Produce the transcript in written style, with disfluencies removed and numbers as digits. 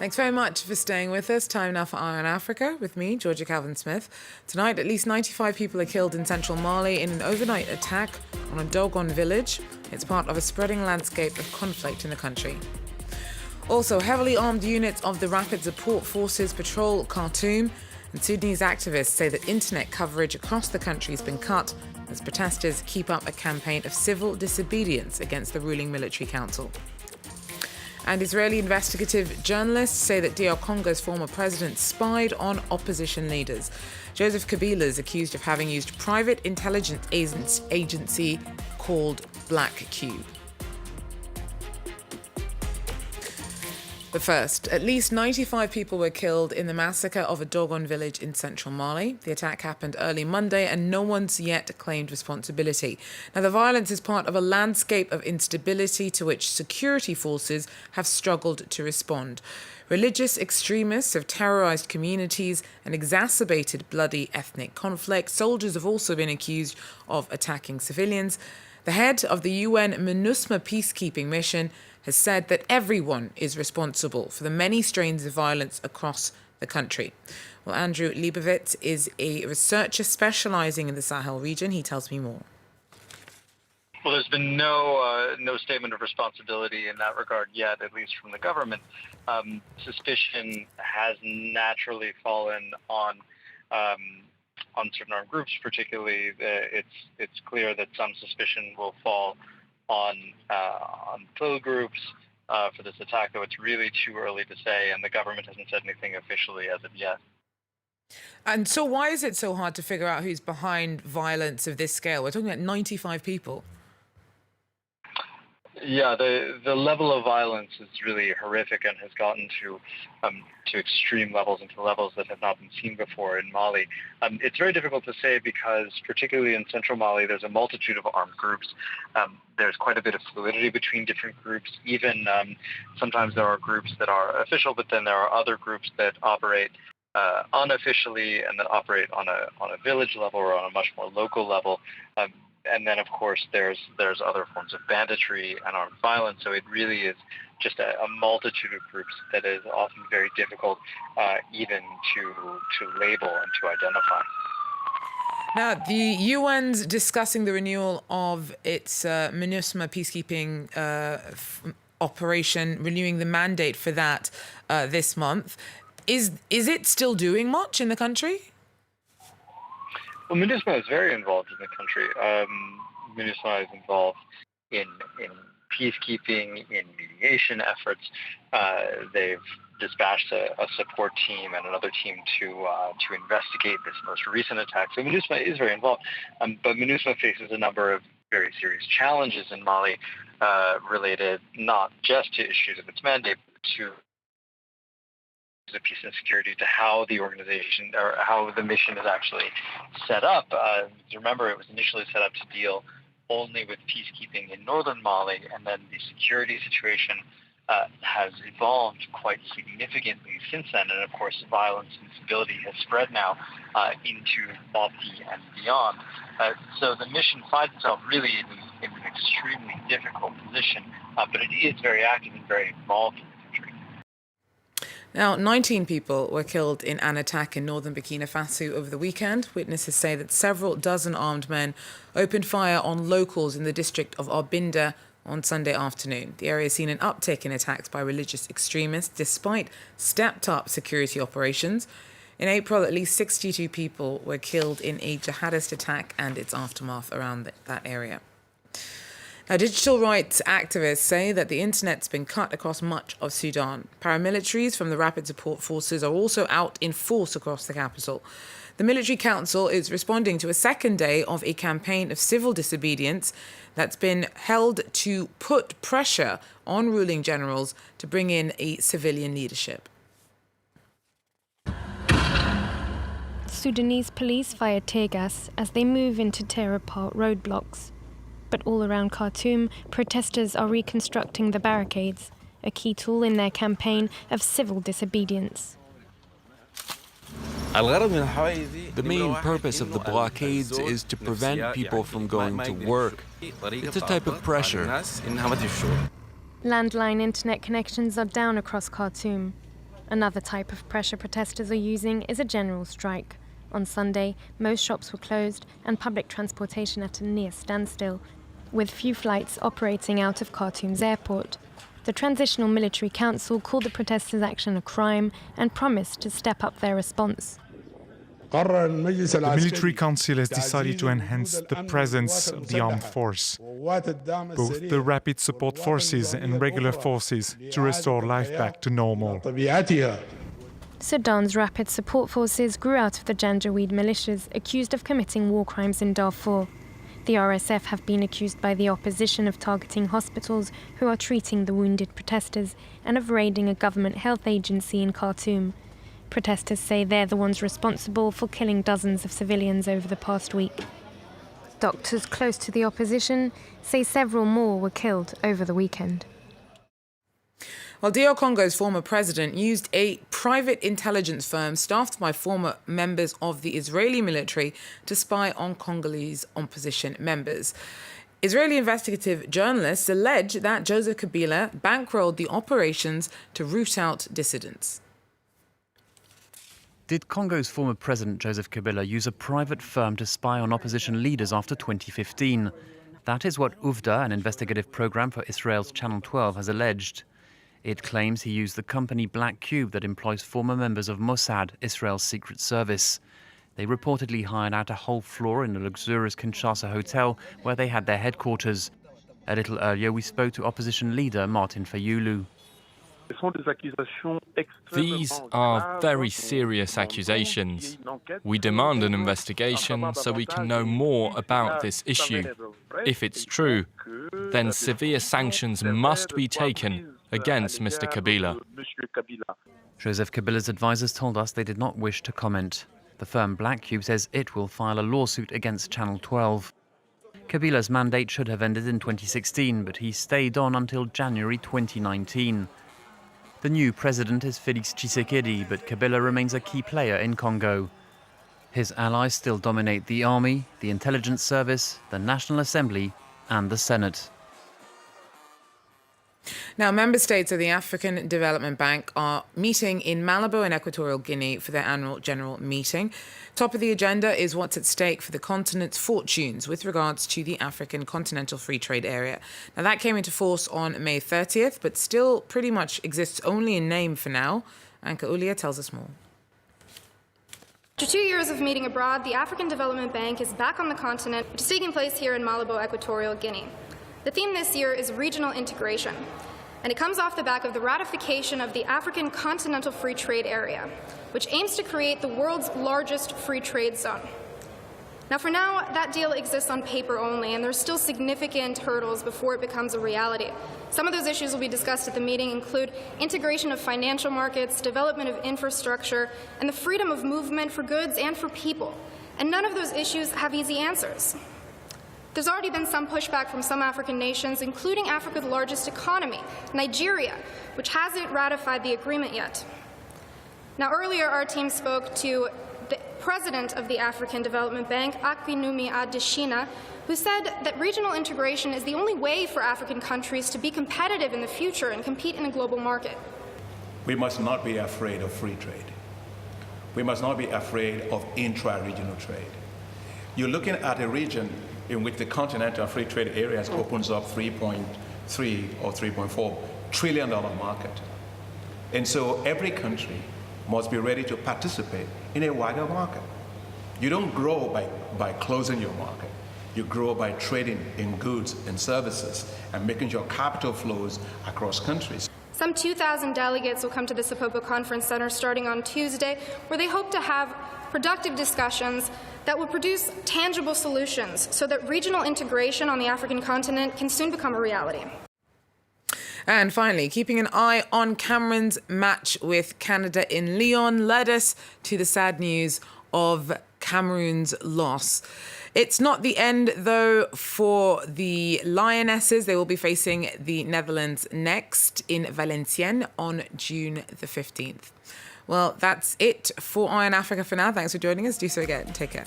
Thanks very much for staying with us. Time now for Eye on Africa with me, Georgia Calvin-Smith. Tonight, at least 95 people are killed in central Mali in an overnight attack on a Dogon village. It's part of a spreading landscape of conflict in the country. Also, heavily armed units of the Rapid Support Forces patrol Khartoum, and Sudanese activists say that internet coverage across the country has been cut as protesters keep up a campaign of civil disobedience against the ruling military council. And Israeli investigative journalists say that DR Congo's former president spied on opposition leaders. Joseph Kabila is accused of having used private intelligence agency called Black Cube. But first, at least 95 people were killed in the massacre of a Dogon village in central Mali. The attack happened early Monday and no one's yet claimed responsibility. Now, the violence is part of a landscape of instability to which security forces have struggled to respond. Religious extremists have terrorized communities and exacerbated bloody ethnic conflict. Soldiers have also been accused of attacking civilians. The head of the UN MINUSMA peacekeeping mission has said that everyone is responsible for the many strains of violence across the country. Well, Andrew Leibovitz is a researcher specializing in the Sahel region. He tells me more. Well, there's been no statement of responsibility in that regard yet, at least from the government. Suspicion has naturally fallen on certain armed groups, particularly. It's clear that some suspicion will fall on kill groups for this attack, though it's really too early to say, and the government hasn't said anything officially as of yet. And so why is it so hard to figure out who's behind violence of this scale? We're talking about 95 people. Yeah, the level of violence is really horrific and has gotten to extreme levels and to levels that have not been seen before in Mali. It's very difficult to say because, particularly in central Mali, there's a multitude of armed groups. There's quite a bit of fluidity between different groups. Even sometimes there are groups that are official, but then there are other groups that operate unofficially and that operate on a village level or on a much more local level. And then, of course, there's other forms of banditry and armed violence. So it really is just a multitude of groups that is often very difficult even to label and to identify. Now, the UN's discussing the renewal of its MINUSMA peacekeeping operation, renewing the mandate for that this month. Is it still doing much in the country? Well, MINUSMA is very involved in the country. MINUSMA is involved in peacekeeping, in mediation efforts. They've dispatched a support team and another team to investigate this most recent attack. So MINUSMA is very involved. But MINUSMA faces a number of very serious challenges in Mali related not just to issues of its mandate, but to the peace and security, to how the organization or how the mission is actually set up. Remember, it was initially set up to deal only with peacekeeping in northern Mali, and then the security situation has evolved quite significantly since then. And of course, violence and instability has spread now into Mopti and beyond. So the mission finds itself really in an extremely difficult position, but it is very active and very involved in the country. Now, 19 people were killed in an attack in northern Burkina Faso over the weekend. Witnesses say that several dozen armed men opened fire on locals in the district of Arbinda on Sunday afternoon. The area has seen an uptick in attacks by religious extremists, despite stepped-up security operations. In April, at least 62 people were killed in a jihadist attack and its aftermath around that area. Now, digital rights activists say that the internet's been cut across much of Sudan. Paramilitaries from the Rapid Support Forces are also out in force across the capital. The military council is responding to a second day of a campaign of civil disobedience that's been held to put pressure on ruling generals to bring in a civilian leadership. Sudanese police fire tear gas as they move in to tear apart roadblocks. But all around Khartoum, protesters are reconstructing the barricades, a key tool in their campaign of civil disobedience. The main purpose of the blockades is to prevent people from going to work. It's a type of pressure. Landline internet connections are down across Khartoum. Another type of pressure protesters are using is a general strike. On Sunday, most shops were closed and public transportation at a near standstill, with few flights operating out of Khartoum's airport. The Transitional Military Council called the protesters' action a crime and promised to step up their response. The military council has decided to enhance the presence of the armed force, both the rapid support forces and regular forces, to restore life back to normal. Sudan's rapid support forces grew out of the Janjaweed militias accused of committing war crimes in Darfur. The RSF have been accused by the opposition of targeting hospitals who are treating the wounded protesters and of raiding a government health agency in Khartoum. Protesters say they're the ones responsible for killing dozens of civilians over the past week. Doctors close to the opposition say several more were killed over the weekend. Well, DR Congo's former president used a private intelligence firm staffed by former members of the Israeli military to spy on Congolese opposition members. Israeli investigative journalists allege that Joseph Kabila bankrolled the operations to root out dissidents. Did Congo's former president Joseph Kabila use a private firm to spy on opposition leaders after 2015? That is what UVDA, an investigative program for Israel's Channel 12, has alleged. It claims he used the company Black Cube that employs former members of Mossad, Israel's secret service. They reportedly hired out a whole floor in a luxurious Kinshasa hotel where they had their headquarters. A little earlier, we spoke to opposition leader Martin Fayulu. These are very serious accusations. We demand an investigation so we can know more about this issue. If it's true, then severe sanctions must be taken against Mr. Kabila. Joseph Kabila's advisors told us they did not wish to comment. The firm Black Cube says it will file a lawsuit against Channel 12. Kabila's mandate should have ended in 2016, but he stayed on until January 2019. The new president is Félix Tshisekedi, but Kabila remains a key player in Congo. His allies still dominate the army, the intelligence service, the National Assembly, and the Senate. Now, member states of the African Development Bank are meeting in Malabo in Equatorial Guinea for their annual general meeting. Top of the agenda is what's at stake for the continent's fortunes with regards to the African Continental Free Trade Area. Now, that came into force on May 30th, but still pretty much exists only in name for now. Anka Ulia tells us more. After 2 years of meeting abroad, the African Development Bank is back on the continent, which is taking place here in Malabo, Equatorial Guinea. The theme this year is regional integration, and it comes off the back of the ratification of the African Continental Free Trade Area, which aims to create the world's largest free trade zone. Now, for now, that deal exists on paper only, and there's still significant hurdles before it becomes a reality. Some of those issues will be discussed at the meeting include integration of financial markets, development of infrastructure, and the freedom of movement for goods and for people. And none of those issues have easy answers. There's already been some pushback from some African nations, including Africa's largest economy, Nigeria, which hasn't ratified the agreement yet. Now, earlier our team spoke to the president of the African Development Bank, Akinwumi Adesina, who said that regional integration is the only way for African countries to be competitive in the future and compete in a global market. We must not be afraid of free trade. We must not be afraid of intra-regional trade. You're looking at a region in which the Continental Free Trade Area opens up 3.3 or 3.4 trillion dollar market. And so every country must be ready to participate in a wider market. You don't grow by closing your market. You grow by trading in goods and services and making sure capital flows across countries. Some 2,000 delegates will come to the Sipopo Conference Center starting on Tuesday, where they hope to have productive discussions that will produce tangible solutions so that regional integration on the African continent can soon become a reality. And finally, keeping an eye on Cameroon's match with Canada in Lyon led us to the sad news of Cameroon's loss. It's not the end, though, for the Lionesses. They will be facing the Netherlands next in Valenciennes on June the 15th. Well, that's it for Eye on Africa for now. Thanks for joining us. Do so again. Take care.